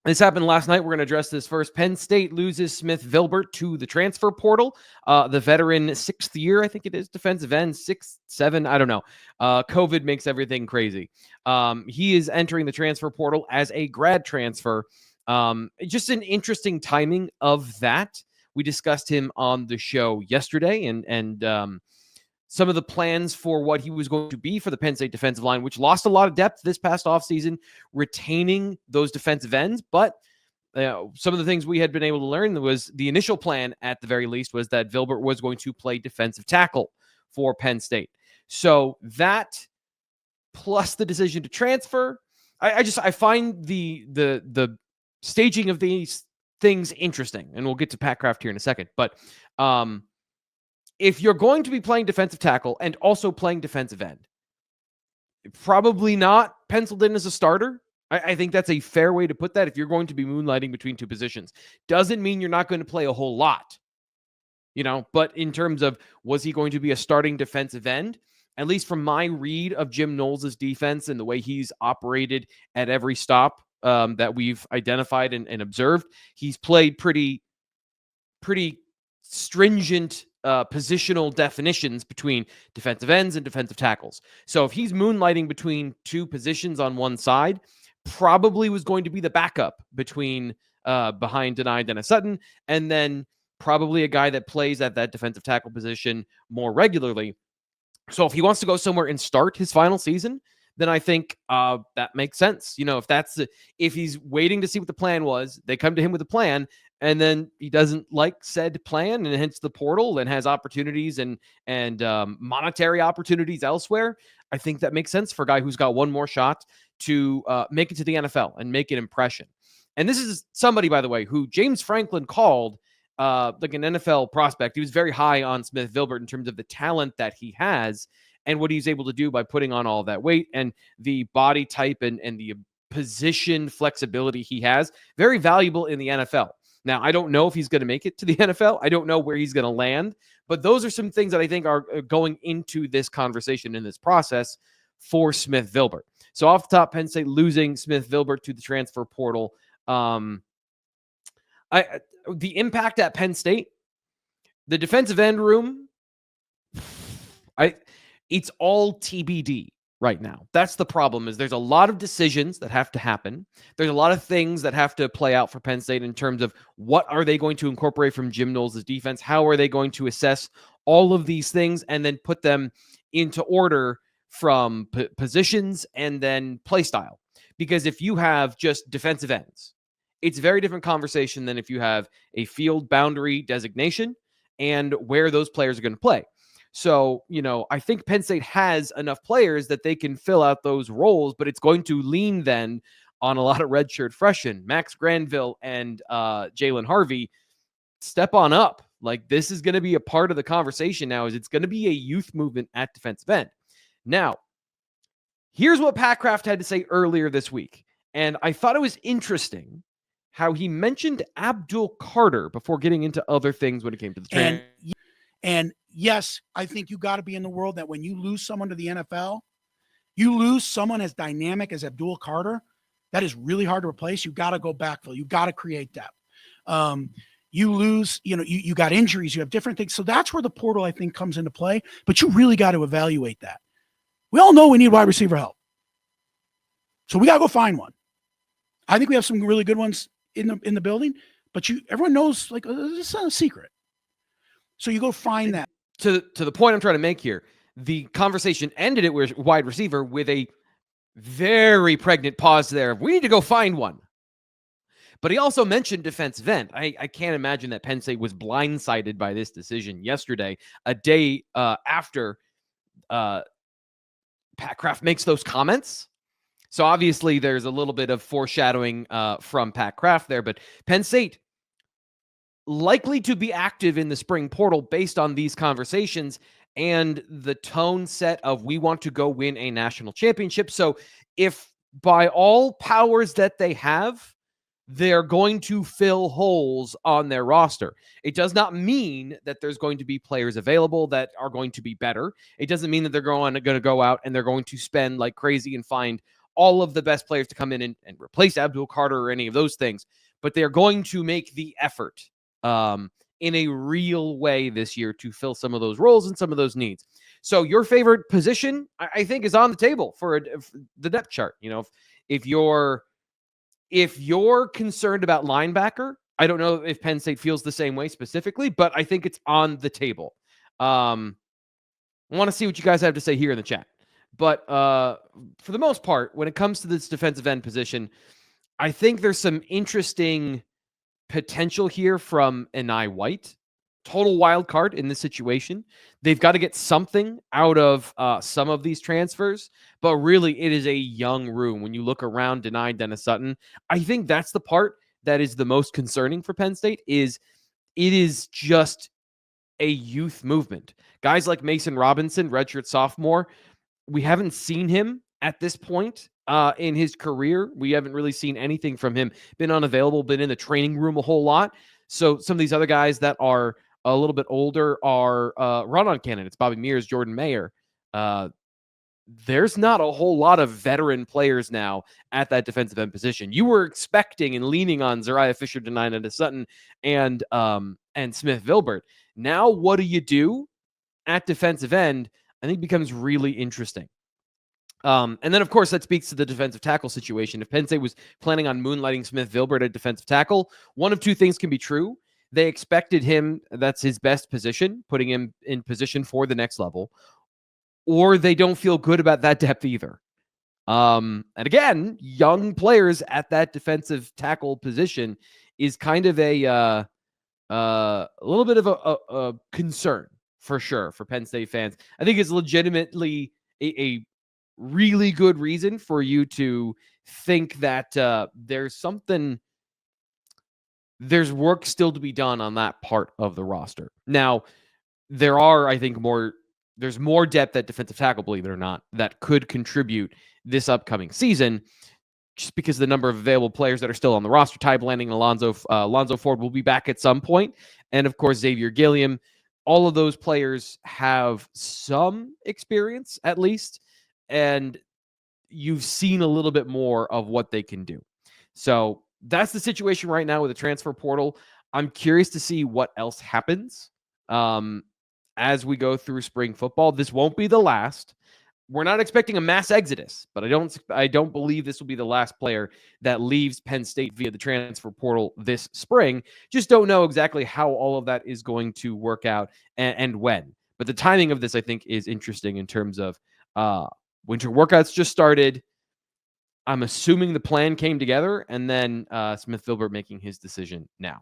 This happened last night. We're going to address this first. Penn State loses Smith Vilbert to the transfer portal. The veteran, sixth year, I think it is, defensive end, 6'7", I don't know. COVID makes everything crazy. He is entering the transfer portal as a grad transfer. Just an interesting timing of that. We discussed him on the show yesterday, and some of the plans for what he was going to be for the Penn State defensive line, which lost a lot of depth this past offseason, retaining those defensive ends. But some of the things we had been able to learn was the initial plan, at the very least, was that Vilbert was going to play defensive tackle for Penn State. So that, plus the decision to transfer, I find the staging of these things interesting, and we'll get to Pat Kraft here in a second. But if you're going to be playing defensive tackle and also playing defensive end, probably not penciled in as a starter. I think that's a fair way to put that. If you're going to be moonlighting between two positions, doesn't mean you're not going to play a whole lot, but in terms of, was he going to be a starting defensive end? At least from my read of Jim Knowles' defense and the way he's operated at every stop that we've identified and observed, he's played pretty stringent positional definitions between defensive ends and defensive tackles. So if he's moonlighting between two positions on one side, probably was going to be the backup behind Denny Dennis-Sutton, and then probably a guy that plays at that defensive tackle position more regularly. So if he wants to go somewhere and start his final season, then I think that makes sense. If he's waiting to see what the plan was, they come to him with a plan, and then he doesn't like said plan and hits the portal and has opportunities and monetary opportunities elsewhere. I think that makes sense for a guy who's got one more shot to make it to the NFL and make an impression. And this is somebody, by the way, who James Franklin called like an NFL prospect. He was very high on Smith Vilbert in terms of the talent that he has and what he's able to do by putting on all that weight and the body type and the position flexibility he has. Very valuable in the NFL. Now, I don't know if he's going to make it to the NFL. I don't know where he's going to land, but those are some things that I think are going into this conversation in this process for Smith Vilbert. So off the top, Penn State losing Smith Vilbert to the transfer portal. The impact at Penn State, the defensive end room, it's all TBD right now. That's the problem, is there's a lot of decisions that have to happen. There's a lot of things that have to play out for Penn State in terms of what are they going to incorporate from Jim Knowles' defense? How are they going to assess all of these things and then put them into order from positions and then play style? Because if you have just defensive ends, it's a very different conversation than if you have a field boundary designation and where those players are going to play. So, I think Penn State has enough players that they can fill out those roles, but it's going to lean then on a lot of redshirt freshmen. Max Granville and Jalen Harvey, step on up. Like, this is going to be a part of the conversation now, is it's going to be a youth movement at defensive end. Now, here's what Pat Kraft had to say earlier this week. And I thought it was interesting how he mentioned Abdul Carter before getting into other things when it came to the training. And yes, I think you got to be in the world that when you lose someone to the NFL, you lose someone as dynamic as Abdul Carter. That is really hard to replace. You got to go backfill. You got to create depth. You lose, you got injuries, you have different things. So that's where the portal, I think, comes into play. But you really got to evaluate that. We all know we need wide receiver help. So we got to go find one. I think we have some really good ones in the building, but everyone knows, like, it's not a secret. So you go find that. To the point I'm trying to make here, the conversation ended it with wide receiver with a very pregnant pause there. We need to go find one. But he also mentioned defensive end. I can't imagine that Penn State was blindsided by this decision yesterday, a day after Pat Kraft makes those comments. So obviously there's a little bit of foreshadowing from Pat Kraft there, but Penn State likely to be active in the spring portal based on these conversations and the tone set of, we want to go win a national championship. So if by all powers that they have, they're going to fill holes on their roster, it does not mean that there's going to be players available that are going to be better. It doesn't mean that they're going to go out and they're going to spend like crazy and find all of the best players to come in and replace Abdul Carter or any of those things, but they're going to make the effort in a real way this year to fill some of those roles and some of those needs. So your favorite position, I think, is on the table for the depth chart. If you're concerned about linebacker, I don't know if Penn State feels the same way specifically, but I think it's on the table. I want to see what you guys have to say here in the chat. But for the most part, when it comes to this defensive end position, I think there's some interesting potential here from Enai White. Total wild card in this situation. They've got to get something out of some of these transfers, but really it is a young room. When you look around Dennis-Sutton, I think that's the part that is the most concerning for Penn State. Is it is just a youth movement. Guys like Mason Robinson, redshirt sophomore, we haven't seen him at this point in his career. We haven't really seen anything from him. Been unavailable, been in the training room a whole lot. So some of these other guys that are a little bit older are run-on candidates. Bobby Mears, Jordan Mayer. There's not a whole lot of veteran players now at that defensive end position. You were expecting and leaning on Zariah Fisher, Dennis-Sutton, and Smith Vilbert. Now, what do you do at defensive end? I think becomes really interesting. And then, of course, that speaks to the defensive tackle situation. If Penn State was planning on moonlighting Smith Vilbert at defensive tackle, one of two things can be true. They expected him, that's his best position, putting him in position for the next level, or they don't feel good about that depth either. And again, young players at that defensive tackle position is kind of a little bit of a concern for sure for Penn State fans. I think it's legitimately a really good reason for you to think that there's work still to be done on that part of the roster. Now, there's more depth at defensive tackle, believe it or not, that could contribute this upcoming season, just because the number of available players that are still on the roster. Ty Blanding and Alonzo Ford will be back at some point. And of course, Xavier Gilliam. All of those players have some experience, at least, and you've seen a little bit more of what they can do. So that's the situation right now with the transfer portal. I'm curious to see what else happens as we go through spring football. This won't be the last. We're not expecting a mass exodus, but I don't believe this will be the last player that leaves Penn State via the transfer portal this spring. Just don't know exactly how all of that is going to work out and when. But the timing of this, I think, is interesting in terms of winter workouts just started. I'm assuming the plan came together, and then Smith Vilbert making his decision now.